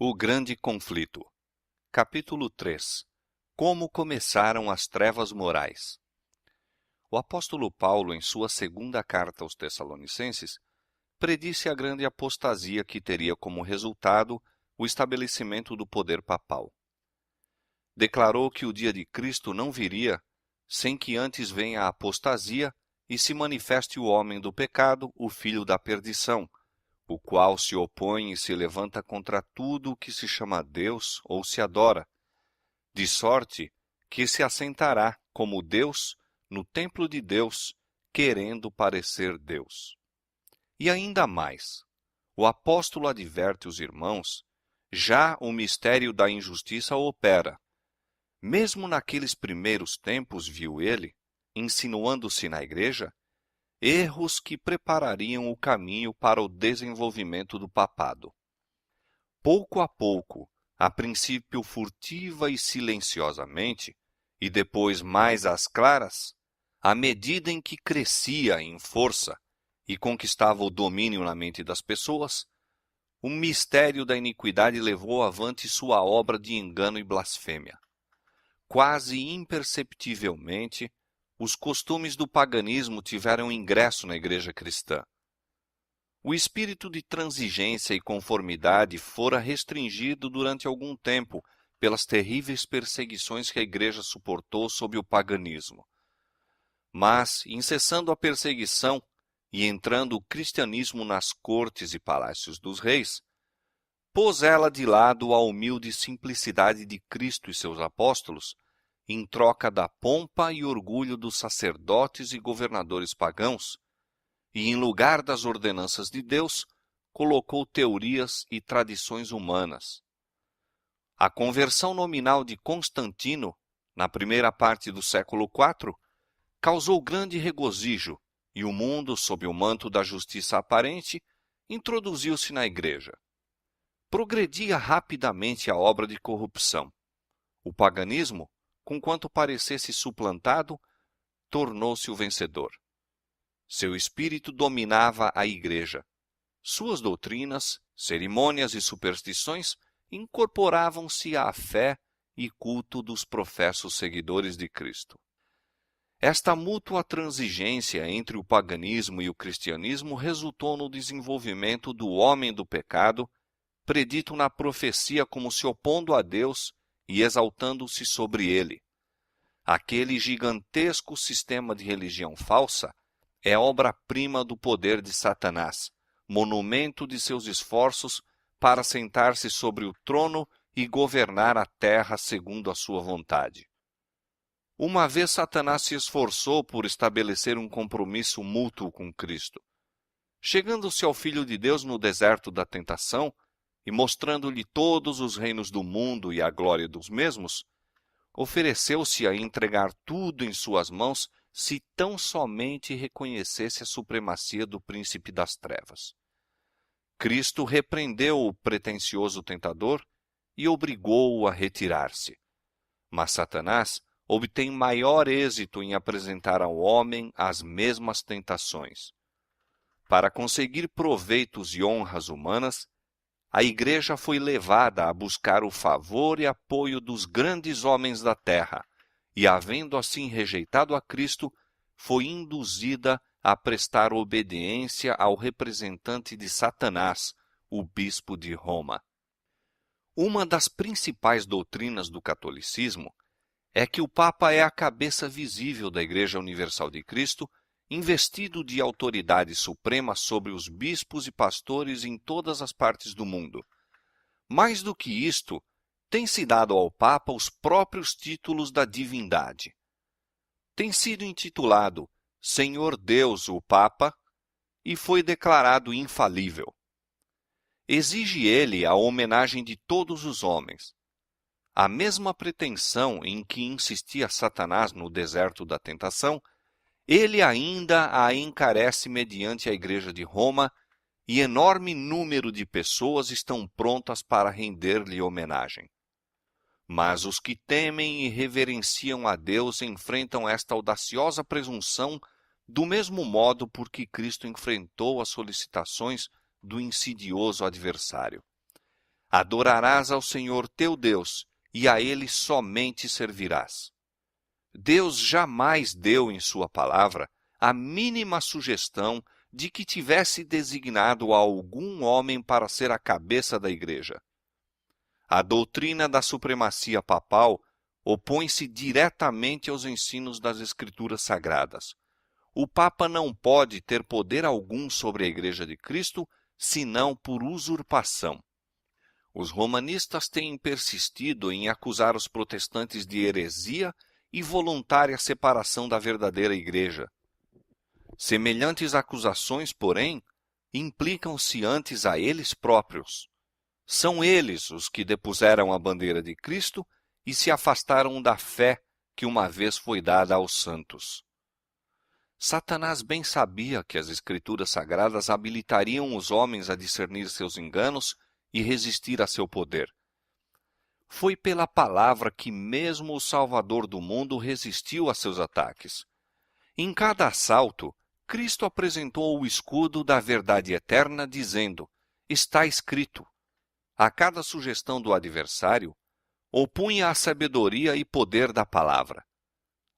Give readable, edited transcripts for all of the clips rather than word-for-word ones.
O Grande Conflito. Capítulo 3. Como começaram as trevas morais. O apóstolo Paulo, em sua segunda carta aos Tessalonicenses, predisse a grande apostasia que teria como resultado o estabelecimento do poder papal. Declarou que o dia de Cristo não viria sem que antes venha a apostasia e se manifeste o homem do pecado, o filho da perdição, o qual se opõe e se levanta contra tudo o que se chama Deus ou se adora, de sorte que se assentará como Deus no templo de Deus, querendo parecer Deus. E ainda mais, o apóstolo adverte os irmãos, já o mistério da injustiça opera. Mesmo naqueles primeiros tempos, viu ele, insinuando-se na igreja, erros que preparariam o caminho para o desenvolvimento do papado. Pouco a pouco, a princípio furtiva e silenciosamente, e depois mais às claras, à medida em que crescia em força e conquistava o domínio na mente das pessoas, o mistério da iniquidade levou avante sua obra de engano e blasfêmia. Quase imperceptivelmente, os costumes do paganismo tiveram ingresso na igreja cristã. O espírito de transigência e conformidade fora restringido durante algum tempo pelas terríveis perseguições que a igreja suportou sob o paganismo. Mas, incessando a perseguição e entrando o cristianismo nas cortes e palácios dos reis, pôs ela de lado a humilde simplicidade de Cristo e seus apóstolos, em troca da pompa e orgulho dos sacerdotes e governadores pagãos, e em lugar das ordenanças de Deus, colocou teorias e tradições humanas. A conversão nominal de Constantino, na primeira parte do século IV, causou grande regozijo, e o mundo, sob o manto da justiça aparente, introduziu-se na igreja. Progredia rapidamente a obra de corrupção. O paganismo, conquanto parecesse suplantado, tornou-se o vencedor. Seu espírito dominava a igreja. Suas doutrinas, cerimônias e superstições incorporavam-se à fé e culto dos professos seguidores de Cristo. Esta mútua transigência entre o paganismo e o cristianismo resultou no desenvolvimento do homem do pecado, predito na profecia como se opondo a Deus e exaltando-se sobre ele. Aquele gigantesco sistema de religião falsa é obra-prima do poder de Satanás, monumento de seus esforços para sentar-se sobre o trono e governar a terra segundo a sua vontade. Uma vez Satanás se esforçou por estabelecer um compromisso mútuo com Cristo. Chegando-se ao Filho de Deus no deserto da tentação e mostrando-lhe todos os reinos do mundo e a glória dos mesmos, ofereceu-se a entregar tudo em suas mãos se tão somente reconhecesse a supremacia do príncipe das trevas. Cristo repreendeu o pretensioso tentador e obrigou-o a retirar-se. Mas Satanás obtém maior êxito em apresentar ao homem as mesmas tentações. Para conseguir proveitos e honras humanas, a igreja foi levada a buscar o favor e apoio dos grandes homens da terra, e, havendo assim rejeitado a Cristo, foi induzida a prestar obediência ao representante de Satanás, o bispo de Roma. Uma das principais doutrinas do catolicismo é que o Papa é a cabeça visível da Igreja Universal de Cristo, investido de autoridade suprema sobre os bispos e pastores em todas as partes do mundo. Mais do que isto, tem-se dado ao Papa os próprios títulos da divindade. Tem sido intitulado Senhor Deus o Papa e foi declarado infalível. Exige ele a homenagem de todos os homens. A mesma pretensão em que insistia Satanás no deserto da tentação, ele ainda a encarece mediante a Igreja de Roma, e enorme número de pessoas estão prontas para render-lhe homenagem. Mas os que temem e reverenciam a Deus enfrentam esta audaciosa presunção do mesmo modo por que Cristo enfrentou as solicitações do insidioso adversário. Adorarás ao Senhor teu Deus, e a Ele somente servirás. Deus jamais deu em sua palavra a mínima sugestão de que tivesse designado algum homem para ser a cabeça da igreja. A doutrina da supremacia papal opõe-se diretamente aos ensinos das Escrituras Sagradas. O Papa não pode ter poder algum sobre a Igreja de Cristo, senão por usurpação. Os romanistas têm persistido em acusar os protestantes de heresia e voluntária separação da verdadeira Igreja. Semelhantes acusações, porém, implicam-se antes a eles próprios. São eles os que depuseram a bandeira de Cristo e se afastaram da fé que uma vez foi dada aos santos. Satanás bem sabia que as Escrituras Sagradas habilitariam os homens a discernir seus enganos e resistir a seu poder. Foi pela palavra que mesmo o Salvador do mundo resistiu a seus ataques. Em cada assalto, Cristo apresentou o escudo da verdade eterna, dizendo: está escrito. A cada sugestão do adversário, opunha a sabedoria e poder da palavra.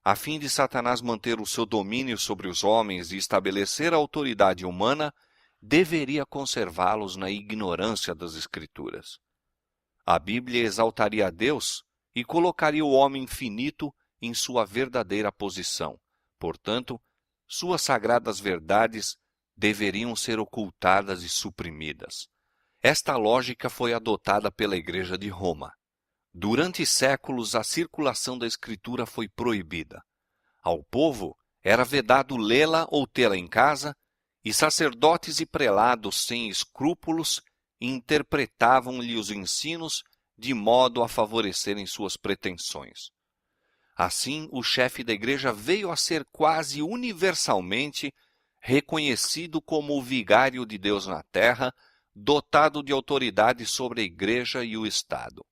A fim de Satanás manter o seu domínio sobre os homens e estabelecer a autoridade humana, deveria conservá-los na ignorância das Escrituras. A Bíblia exaltaria a Deus e colocaria o homem finito em sua verdadeira posição. Portanto, suas sagradas verdades deveriam ser ocultadas e suprimidas. Esta lógica foi adotada pela Igreja de Roma. Durante séculos, a circulação da Escritura foi proibida. Ao povo era vedado lê-la ou tê-la em casa, e sacerdotes e prelados sem escrúpulos interpretavam-lhe os ensinos de modo a favorecerem suas pretensões. Assim, o chefe da igreja veio a ser quase universalmente reconhecido como o vigário de Deus na terra, dotado de autoridade sobre a igreja e o Estado.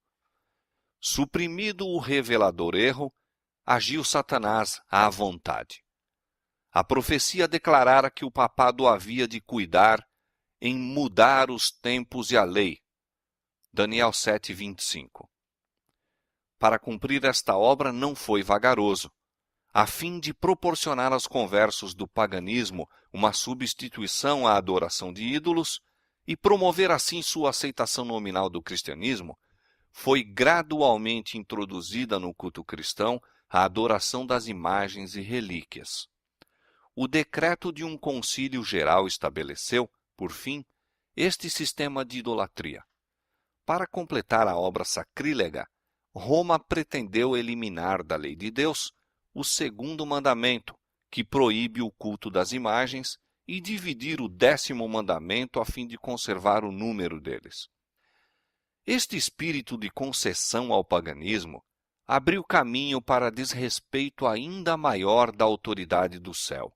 Suprimido o revelador erro, agiu Satanás à vontade. A profecia declarara que o papado havia de cuidar em mudar os tempos e a lei. Daniel 7:25. Para cumprir esta obra não foi vagaroso. A fim de proporcionar aos conversos do paganismo uma substituição à adoração de ídolos e promover assim sua aceitação nominal do cristianismo, foi gradualmente introduzida no culto cristão a adoração das imagens e relíquias. O decreto de um concílio geral estabeleceu, por fim, este sistema de idolatria. Para completar a obra sacrílega, Roma pretendeu eliminar da lei de Deus o segundo mandamento, que proíbe o culto das imagens, e dividir o 10º mandamento a fim de conservar o número deles. Este espírito de concessão ao paganismo abriu caminho para desrespeito ainda maior da autoridade do céu.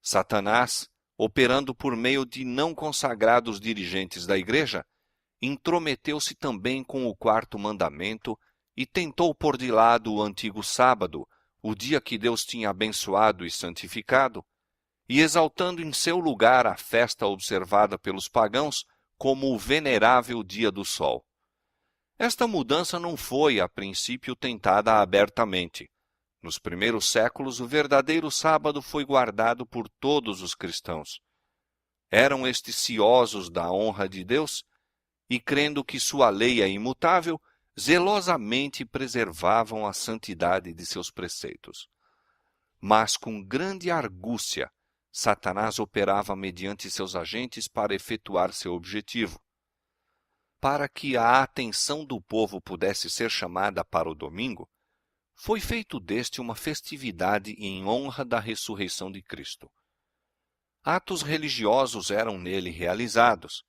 Satanás, operando por meio de não consagrados dirigentes da igreja, intrometeu-se também com o 4º mandamento e tentou pôr de lado o antigo sábado, o dia que Deus tinha abençoado e santificado, e exaltando em seu lugar a festa observada pelos pagãos como o venerável dia do sol. Esta mudança não foi, a princípio, tentada abertamente. Nos primeiros séculos, o verdadeiro sábado foi guardado por todos os cristãos. Eram estes ciosos da honra de Deus e, crendo que sua lei é imutável, zelosamente preservavam a santidade de seus preceitos. Mas, com grande argúcia, Satanás operava mediante seus agentes para efetuar seu objetivo. Para que a atenção do povo pudesse ser chamada para o domingo, foi feito deste uma festividade em honra da ressurreição de Cristo. Atos religiosos eram nele realizados.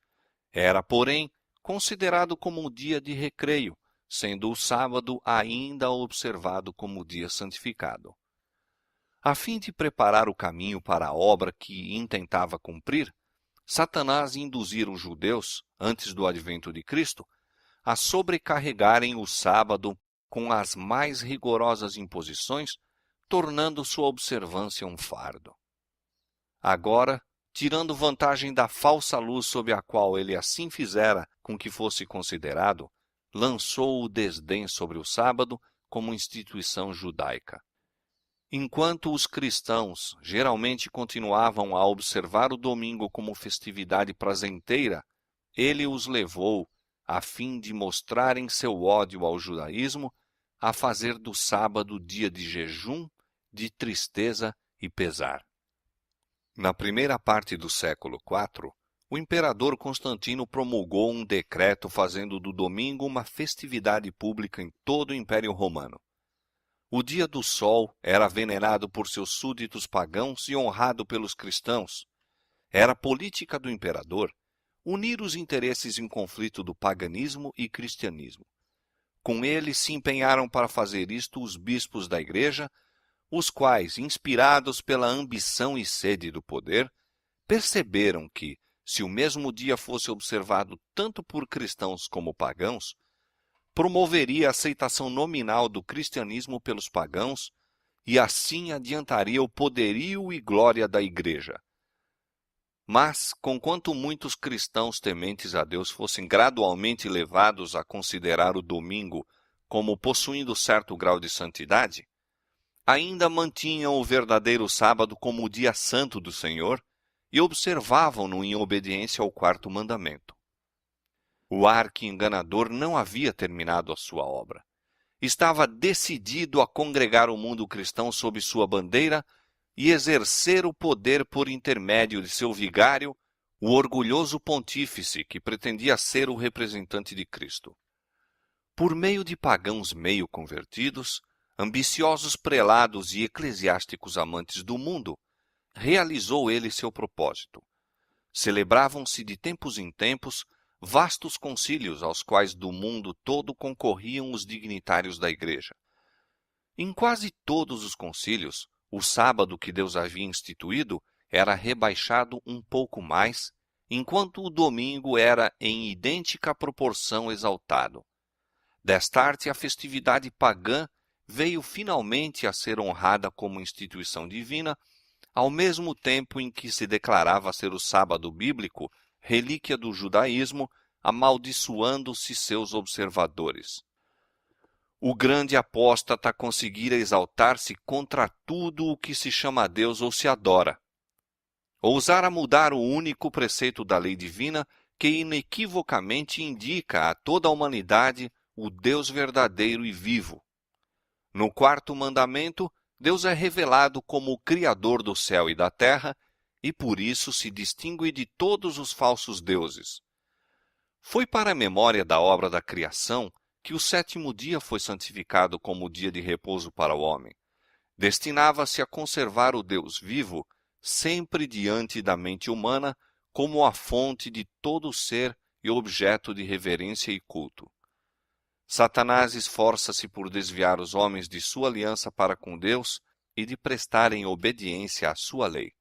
Era, porém, considerado como um dia de recreio, sendo o sábado ainda observado como dia santificado. A fim de preparar o caminho para a obra que intentava cumprir, Satanás induzira os judeus, antes do advento de Cristo, a sobrecarregarem o sábado com as mais rigorosas imposições, tornando sua observância um fardo. Agora, tirando vantagem da falsa luz sob a qual ele assim fizera com que fosse considerado, lançou o desdém sobre o sábado como instituição judaica. Enquanto os cristãos geralmente continuavam a observar o domingo como festividade prazenteira, ele os levou, a fim de mostrarem seu ódio ao judaísmo, a fazer do sábado dia de jejum, de tristeza e pesar. Na primeira parte do século IV, o imperador Constantino promulgou um decreto fazendo do domingo uma festividade pública em todo o Império Romano. O dia do sol era venerado por seus súditos pagãos e honrado pelos cristãos. Era política do imperador unir os interesses em conflito do paganismo e cristianismo. Com ele se empenharam para fazer isto os bispos da igreja, os quais, inspirados pela ambição e sede do poder, perceberam que, se o mesmo dia fosse observado tanto por cristãos como pagãos, promoveria a aceitação nominal do cristianismo pelos pagãos e assim adiantaria o poderio e glória da igreja. Mas, conquanto muitos cristãos tementes a Deus fossem gradualmente levados a considerar o domingo como possuindo certo grau de santidade, ainda mantinham o verdadeiro sábado como o dia santo do Senhor e observavam-no em obediência ao quarto mandamento. O arqui-enganador não havia terminado a sua obra. Estava decidido a congregar o mundo cristão sob sua bandeira e exercer o poder por intermédio de seu vigário, o orgulhoso pontífice que pretendia ser o representante de Cristo. Por meio de pagãos meio convertidos, ambiciosos prelados e eclesiásticos amantes do mundo, realizou ele seu propósito. Celebravam-se de tempos em tempos vastos concílios aos quais do mundo todo concorriam os dignitários da igreja. Em quase todos os concílios, o sábado que Deus havia instituído era rebaixado um pouco mais, enquanto o domingo era em idêntica proporção exaltado. Destarte, a festividade pagã veio finalmente a ser honrada como instituição divina, ao mesmo tempo em que se declarava ser o sábado bíblico relíquia do judaísmo, amaldiçoando-se seus observadores. O grande apóstata conseguira exaltar-se contra tudo o que se chama a Deus ou se adora. Ousara mudar o único preceito da lei divina que inequivocamente indica a toda a humanidade o Deus verdadeiro e vivo. No quarto mandamento, Deus é revelado como o Criador do céu e da terra, e por isso se distingue de todos os falsos deuses. Foi para a memória da obra da criação que o sétimo dia foi santificado como dia de repouso para o homem. Destinava-se a conservar o Deus vivo sempre diante da mente humana como a fonte de todo o ser e objeto de reverência e culto. Satanás esforça-se por desviar os homens de sua aliança para com Deus e de prestarem obediência à sua lei.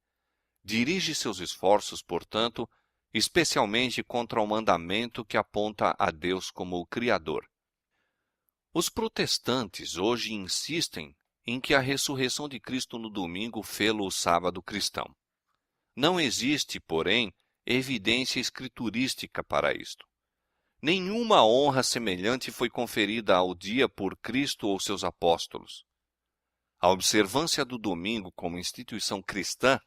Dirige seus esforços, portanto, especialmente contra o mandamento que aponta a Deus como o Criador. Os protestantes hoje insistem em que a ressurreição de Cristo no domingo fê-lo o sábado cristão. Não existe, porém, evidência escriturística para isto. Nenhuma honra semelhante foi conferida ao dia por Cristo ou seus apóstolos. A observância do domingo como instituição cristã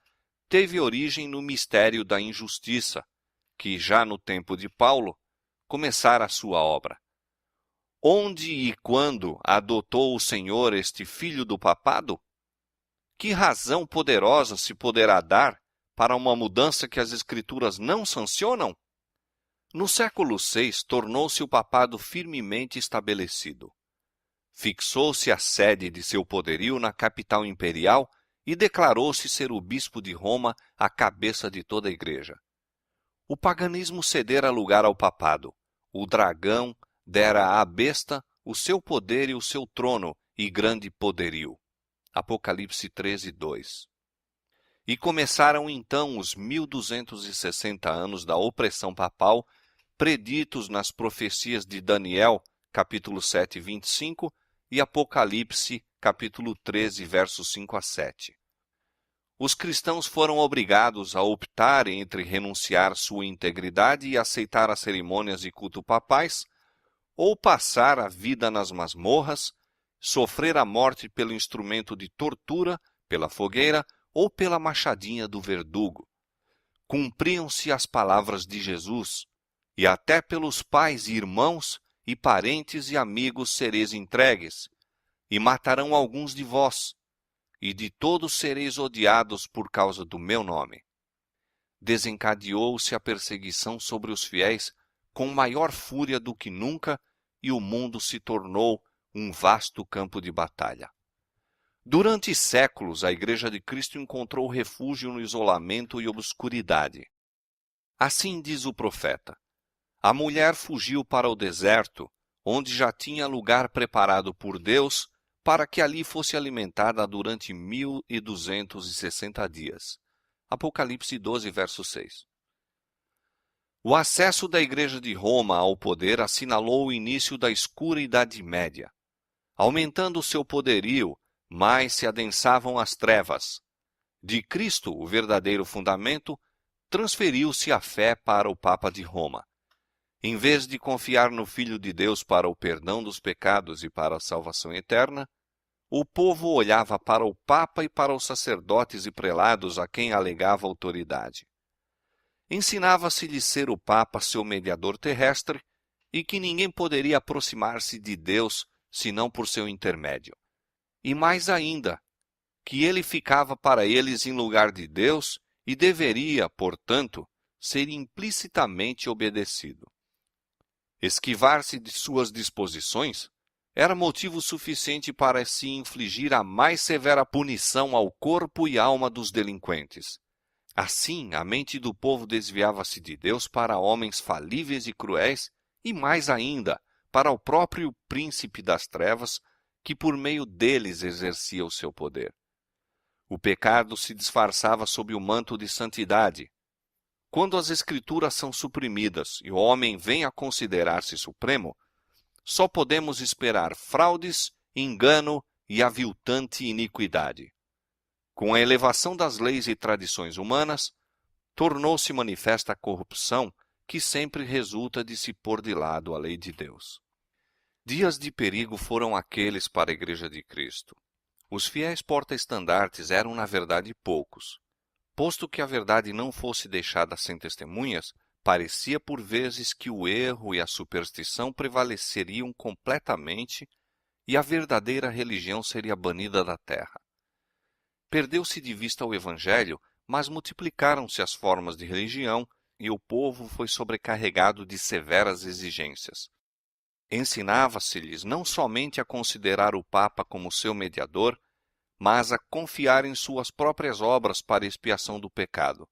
teve origem no mistério da injustiça, que já no tempo de Paulo começara a sua obra. Onde e quando adotou o Senhor este filho do papado? Que razão poderosa se poderá dar para uma mudança que as Escrituras não sancionam? No século VI, tornou-se o papado firmemente estabelecido. Fixou-se a sede de seu poderio na capital imperial e declarou-se ser o bispo de Roma a cabeça de toda a igreja. O paganismo cedera lugar ao papado. O dragão dera à besta o seu poder e o seu trono e grande poderio. Apocalipse 13:2. E começaram então os 1260 anos da opressão papal, preditos nas profecias de Daniel, capítulo 7, 25, e Apocalipse, capítulo 13, versos 5 a 7. os cristãos foram obrigados a optar entre renunciar sua integridade e aceitar as cerimônias de culto papais, ou passar a vida nas masmorras, sofrer a morte pelo instrumento de tortura, pela fogueira ou pela machadinha do verdugo. Cumpriam-se as palavras de Jesus, e até pelos pais e irmãos e parentes e amigos sereis entregues, e matarão alguns de vós, e de todos sereis odiados por causa do meu nome. Desencadeou-se a perseguição sobre os fiéis com maior fúria do que nunca, e o mundo se tornou um vasto campo de batalha. Durante séculos, a Igreja de Cristo encontrou refúgio no isolamento e obscuridade. Assim diz o profeta: a mulher fugiu para o deserto, onde já tinha lugar preparado por Deus para que ali fosse alimentada durante 1260 dias. Apocalipse 12, verso 6. O acesso da Igreja de Roma ao poder assinalou o início da escura Idade Média. Aumentando seu poderio, mais se adensavam as trevas. De Cristo, o verdadeiro fundamento, transferiu-se a fé para o Papa de Roma. Em vez de confiar no Filho de Deus para o perdão dos pecados e para a salvação eterna, o povo olhava para o Papa e para os sacerdotes e prelados a quem alegava autoridade. Ensinava-se-lhe ser o Papa seu mediador terrestre e que ninguém poderia aproximar-se de Deus senão por seu intermédio. E mais ainda, que ele ficava para eles em lugar de Deus e deveria, portanto, ser implicitamente obedecido. Esquivar-se de suas disposições era motivo suficiente para se infligir a mais severa punição ao corpo e alma dos delinquentes. Assim, a mente do povo desviava-se de Deus para homens falíveis e cruéis, e mais ainda, para o próprio príncipe das trevas, que por meio deles exercia o seu poder. O pecado se disfarçava sob o manto de santidade. Quando as Escrituras são suprimidas e o homem vem a considerar-se supremo, só podemos esperar fraudes, engano e aviltante iniquidade. Com a elevação das leis e tradições humanas, tornou-se manifesta a corrupção que sempre resulta de se pôr de lado a lei de Deus. Dias de perigo foram aqueles para a Igreja de Cristo. Os fiéis porta-estandartes eram, na verdade, poucos. Posto que a verdade não fosse deixada sem testemunhas, parecia por vezes que o erro e a superstição prevaleceriam completamente e a verdadeira religião seria banida da terra. Perdeu-se de vista o Evangelho, mas multiplicaram-se as formas de religião e o povo foi sobrecarregado de severas exigências. Ensinava-se-lhes não somente a considerar o Papa como seu mediador, mas a confiar em suas próprias obras para expiação do pecado.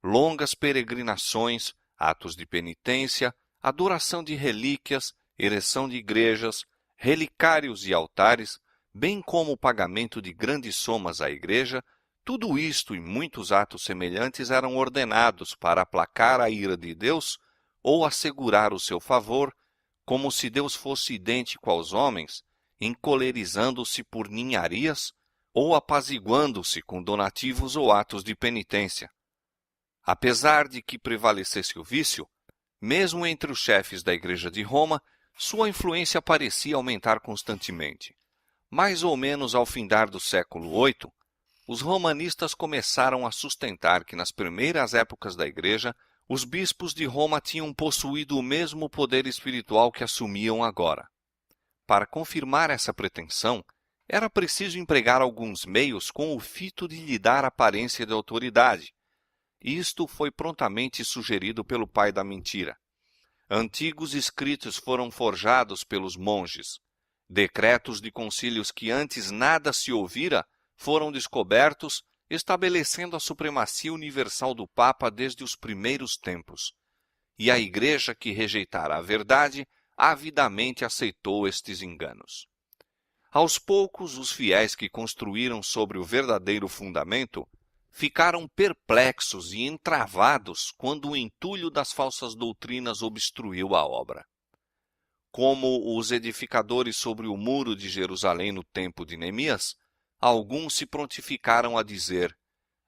Longas peregrinações, atos de penitência, adoração de relíquias, ereção de igrejas, relicários e altares, bem como o pagamento de grandes somas à Igreja, tudo isto e muitos atos semelhantes eram ordenados para aplacar a ira de Deus ou assegurar o seu favor, como se Deus fosse idêntico aos homens, encolerizando-se por ninharias ou apaziguando-se com donativos ou atos de penitência. Apesar de que prevalecesse o vício, mesmo entre os chefes da Igreja de Roma, sua influência parecia aumentar constantemente. Mais ou menos ao findar do século VIII, os romanistas começaram a sustentar que nas primeiras épocas da Igreja, os bispos de Roma tinham possuído o mesmo poder espiritual que assumiam agora. Para confirmar essa pretensão, era preciso empregar alguns meios com o fito de lhe dar aparência de autoridade. Isto foi prontamente sugerido pelo pai da mentira. Antigos escritos foram forjados pelos monges. Decretos de concílios que antes nada se ouvira foram descobertos, estabelecendo a supremacia universal do Papa desde os primeiros tempos. E a Igreja que rejeitara a verdade, avidamente aceitou estes enganos. Aos poucos, os fiéis que construíram sobre o verdadeiro fundamento ficaram perplexos e entravados quando o entulho das falsas doutrinas obstruiu a obra. Como os edificadores sobre o muro de Jerusalém no tempo de Neemias, alguns se prontificaram a dizer: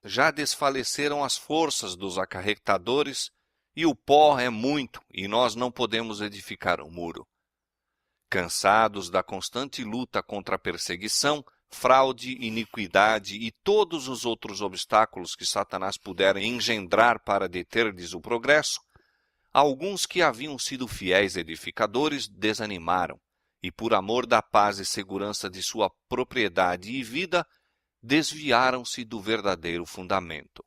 já desfaleceram as forças dos acarretadores, e o pó é muito, e nós não podemos edificar um muro. Cansados da constante luta contra a perseguição, fraude, iniquidade e todos os outros obstáculos que Satanás pudera engendrar para deter-lhes o progresso, alguns que haviam sido fiéis edificadores desanimaram, e por amor da paz e segurança de sua propriedade e vida, desviaram-se do verdadeiro fundamento.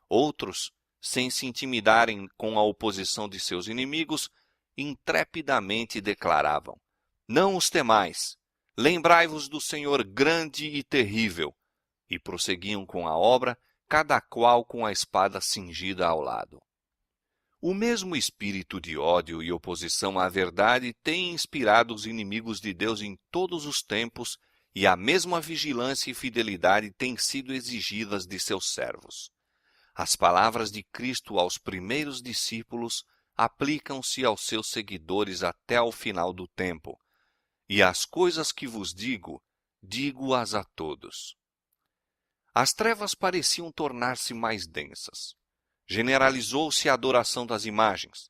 Outros, sem se intimidarem com a oposição de seus inimigos, intrepidamente declaravam: não os temais, lembrai-vos do Senhor grande e terrível, e prosseguiam com a obra, cada qual com a espada cingida ao lado. O mesmo espírito de ódio e oposição à verdade tem inspirado os inimigos de Deus em todos os tempos, e a mesma vigilância e fidelidade têm sido exigidas de seus servos. As palavras de Cristo aos primeiros discípulos aplicam-se aos seus seguidores até ao final do tempo. E as coisas que vos digo, digo-as a todos. As trevas pareciam tornar-se mais densas. Generalizou-se a adoração das imagens.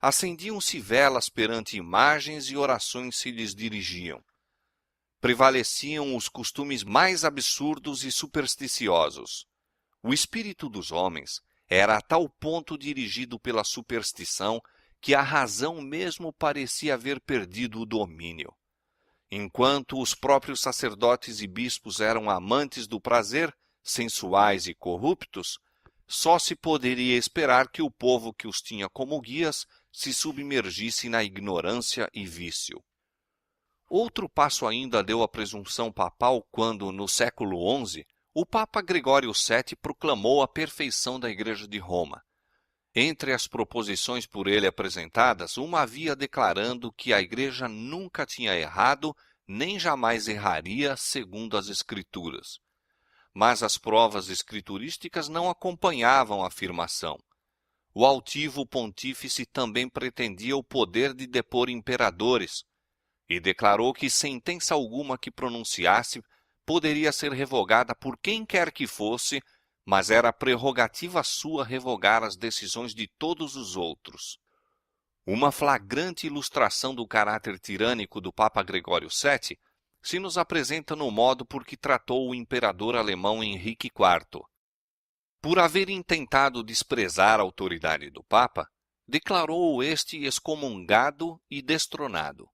Acendiam-se velas perante imagens e orações se lhes dirigiam. Prevaleciam os costumes mais absurdos e supersticiosos. O espírito dos homens era a tal ponto dirigido pela superstição que a razão mesmo parecia haver perdido o domínio. Enquanto os próprios sacerdotes e bispos eram amantes do prazer, sensuais e corruptos, só se poderia esperar que o povo que os tinha como guias se submergisse na ignorância e vício. Outro passo ainda deu a presunção papal quando, no século XI, o Papa Gregório VII proclamou a perfeição da Igreja de Roma. Entre as proposições por ele apresentadas, uma havia declarando que a Igreja nunca tinha errado, nem jamais erraria, segundo as Escrituras. Mas as provas escriturísticas não acompanhavam a afirmação. O altivo pontífice também pretendia o poder de depor imperadores, e declarou que sentença alguma que pronunciasse poderia ser revogada por quem quer que fosse, mas era prerrogativa sua revogar as decisões de todos os outros. Uma flagrante ilustração do caráter tirânico do Papa Gregório VII se nos apresenta no modo por que tratou o imperador alemão Henrique IV. Por haver intentado desprezar a autoridade do Papa, declarou-o este excomungado e destronado.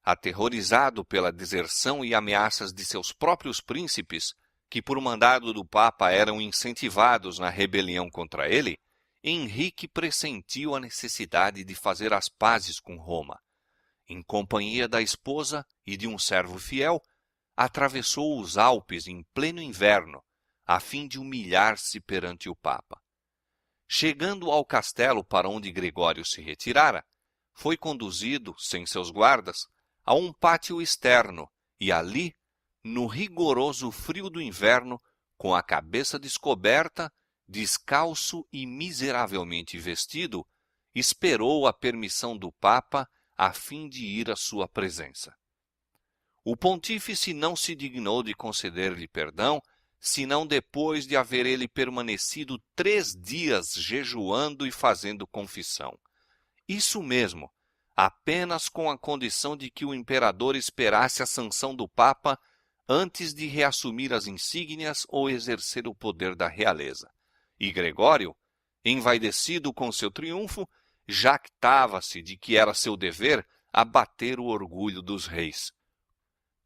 Aterrorizado pela deserção e ameaças de seus próprios príncipes, que por mandado do Papa eram incentivados na rebelião contra ele, Henrique pressentiu a necessidade de fazer as pazes com Roma. Em companhia da esposa e de um servo fiel, atravessou os Alpes em pleno inverno, a fim de humilhar-se perante o Papa. Chegando ao castelo para onde Gregório se retirara, foi conduzido, sem seus guardas, a um pátio externo e ali, no rigoroso frio do inverno, com a cabeça descoberta, descalço e miseravelmente vestido, esperou a permissão do Papa a fim de ir à sua presença. O pontífice não se dignou de conceder-lhe perdão, senão depois de haver ele permanecido 3 dias jejuando e fazendo confissão. Isso mesmo, apenas com a condição de que o imperador esperasse a sanção do Papa antes de reassumir as insígnias ou exercer o poder da realeza. E Gregório, envaidecido com seu triunfo, jactava-se de que era seu dever abater o orgulho dos reis.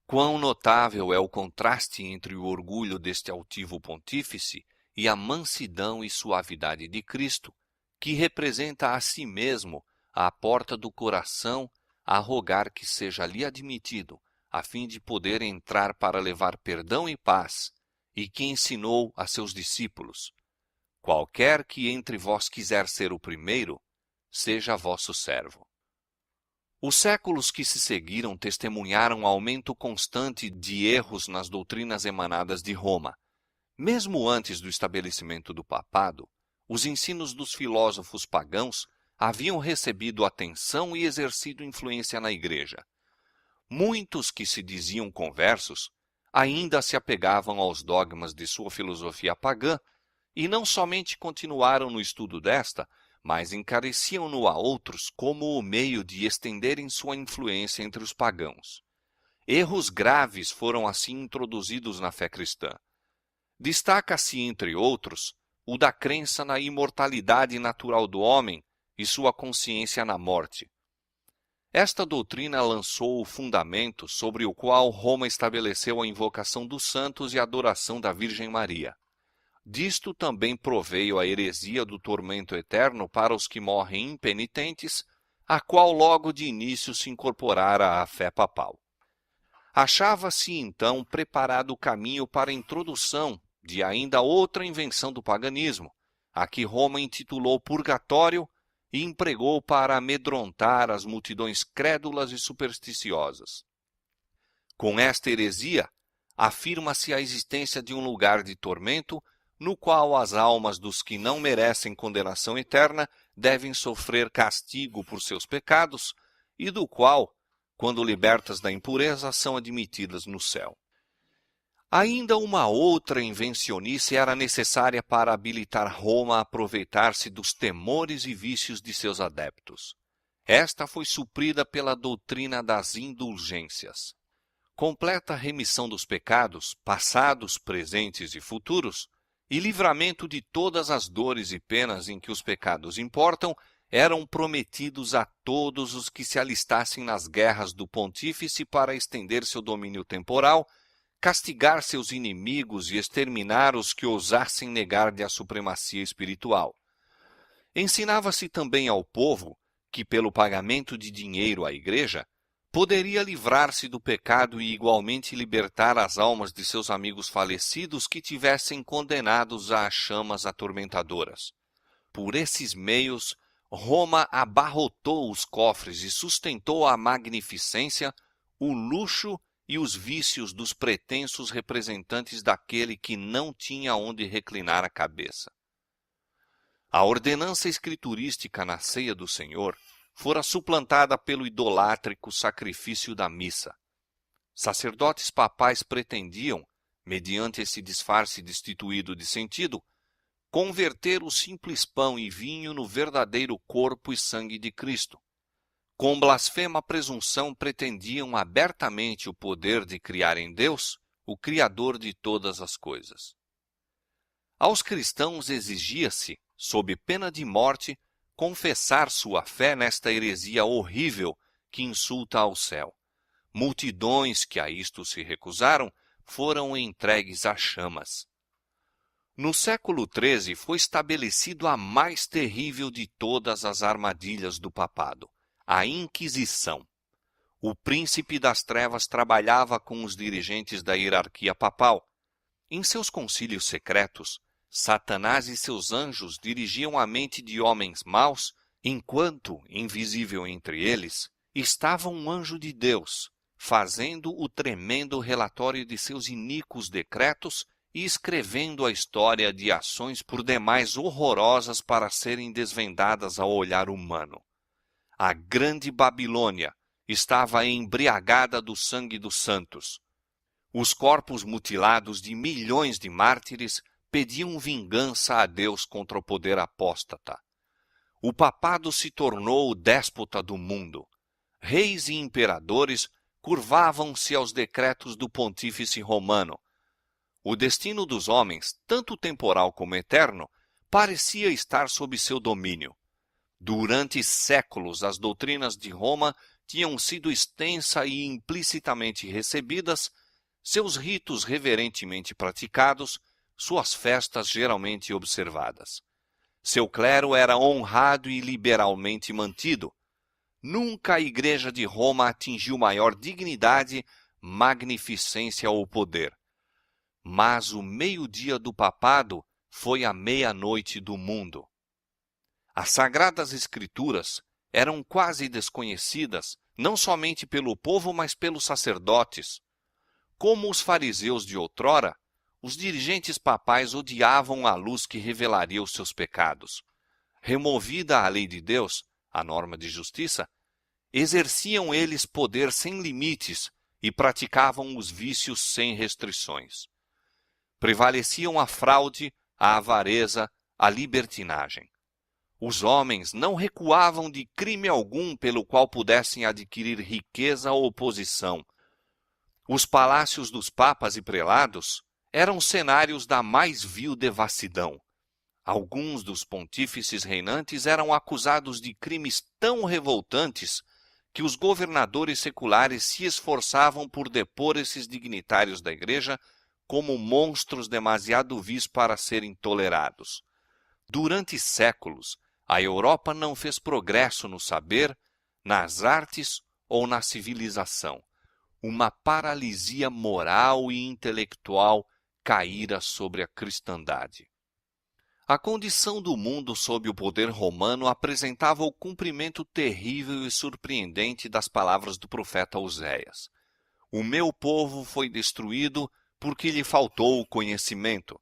Quão notável é o contraste entre o orgulho deste altivo pontífice e a mansidão e suavidade de Cristo, que representa a si mesmo à porta do coração a rogar que seja lhe admitido, a fim de poder entrar para levar perdão e paz, e que ensinou a seus discípulos: qualquer que entre vós quiser ser o primeiro, seja vosso servo. Os séculos que se seguiram testemunharam aumento constante de erros nas doutrinas emanadas de Roma. Mesmo antes do estabelecimento do papado, os ensinos dos filósofos pagãos haviam recebido atenção e exercido influência na Igreja. Muitos que se diziam conversos ainda se apegavam aos dogmas de sua filosofia pagã E não somente continuaram no estudo desta, mas encareciam-no a outros como o meio de estenderem sua influência entre os pagãos. Erros graves foram assim introduzidos na fé cristã. Destaca-se, entre outros, o da crença na imortalidade natural do homem e sua consciência na morte. Esta doutrina lançou o fundamento sobre o qual Roma estabeleceu a invocação dos santos e a adoração da Virgem Maria. Disto também proveio a heresia do tormento eterno para os que morrem impenitentes, a qual logo de início se incorporara à fé papal. Achava-se então preparado o caminho para a introdução de ainda outra invenção do paganismo, a que Roma intitulou purgatório e empregou para amedrontar as multidões crédulas e supersticiosas. Com esta heresia, afirma-se a existência de um lugar de tormento no qual as almas dos que não merecem condenação eterna devem sofrer castigo por seus pecados e do qual, quando libertas da impureza, são admitidas no céu. Ainda uma outra invencionice era necessária para habilitar Roma a aproveitar-se dos temores e vícios de seus adeptos. Esta foi suprida pela doutrina das indulgências. Completa remissão dos pecados, passados, presentes e futuros, e livramento de todas as dores e penas em que os pecados importam, eram prometidos a todos os que se alistassem nas guerras do pontífice para estender seu domínio temporal, castigar seus inimigos e exterminar os que ousassem negar-lhe a supremacia espiritual. Ensinava-se também ao povo que, pelo pagamento de dinheiro à igreja, poderia livrar-se do pecado e igualmente libertar as almas de seus amigos falecidos que tivessem condenados às chamas atormentadoras. Por esses meios, Roma abarrotou os cofres e sustentou a magnificência, o luxo e os vícios dos pretensos representantes daquele que não tinha onde reclinar a cabeça. A ordenança escriturística na ceia do Senhor fora suplantada pelo idolátrico sacrifício da missa. Sacerdotes papais pretendiam, mediante esse disfarce destituído de sentido, converter o simples pão e vinho no verdadeiro corpo e sangue de Cristo. Com blasfema presunção pretendiam abertamente o poder de criar em Deus, o Criador de todas as coisas. Aos cristãos exigia-se, sob pena de morte, confessar sua fé nesta heresia horrível que insulta ao céu. Multidões que a isto se recusaram foram entregues às chamas. No século XIII foi estabelecido a mais terrível de todas as armadilhas do papado, a Inquisição. O príncipe das trevas trabalhava com os dirigentes da hierarquia papal. Em seus concílios secretos, Satanás e seus anjos dirigiam a mente de homens maus, enquanto, invisível entre eles, estava um anjo de Deus, fazendo o tremendo relatório de seus iníquos decretos e escrevendo a história de ações por demais horrorosas para serem desvendadas ao olhar humano. A grande Babilônia estava embriagada do sangue dos santos. Os corpos mutilados de milhões de mártires pediam vingança a Deus contra o poder apóstata. O papado se tornou o déspota do mundo. Reis e imperadores curvavam-se aos decretos do pontífice romano. O destino dos homens, tanto temporal como eterno, parecia estar sob seu domínio. Durante séculos, as doutrinas de Roma tinham sido extensa e implicitamente recebidas, seus ritos reverentemente praticados, suas festas geralmente observadas. Seu clero era honrado e liberalmente mantido. Nunca a Igreja de Roma atingiu maior dignidade, magnificência ou poder. Mas o meio-dia do papado foi a meia-noite do mundo. As Sagradas Escrituras eram quase desconhecidas, não somente pelo povo, mas pelos sacerdotes. Como os fariseus de outrora, os dirigentes papais odiavam a luz que revelaria os seus pecados. Removida a lei de Deus, a norma de justiça, exerciam eles poder sem limites e praticavam os vícios sem restrições. Prevaleciam a fraude, a avareza, a libertinagem. Os homens não recuavam de crime algum pelo qual pudessem adquirir riqueza ou posição. Os palácios dos papas e prelados eram cenários da mais vil devassidão. Alguns dos pontífices reinantes eram acusados de crimes tão revoltantes que os governadores seculares se esforçavam por depor esses dignitários da Igreja como monstros demasiado vis para serem tolerados. Durante séculos, a Europa não fez progresso no saber, nas artes ou na civilização. Uma paralisia moral e intelectual caíra sobre a cristandade. A condição do mundo sob o poder romano apresentava o cumprimento terrível e surpreendente das palavras do profeta Oséias. O meu povo foi destruído porque lhe faltou o conhecimento.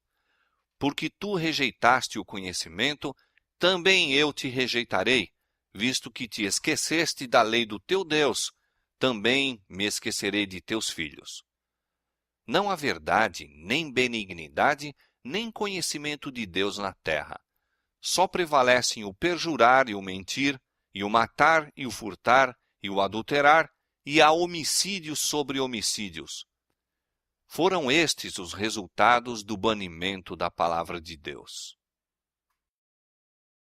Porque tu rejeitaste o conhecimento, também eu te rejeitarei, visto que te esqueceste da lei do teu Deus, também me esquecerei de teus filhos. Não há verdade, nem benignidade, nem conhecimento de Deus na terra. Só prevalecem o perjurar e o mentir, e o matar e o furtar, e o adulterar, e há homicídios sobre homicídios. Foram estes os resultados do banimento da palavra de Deus.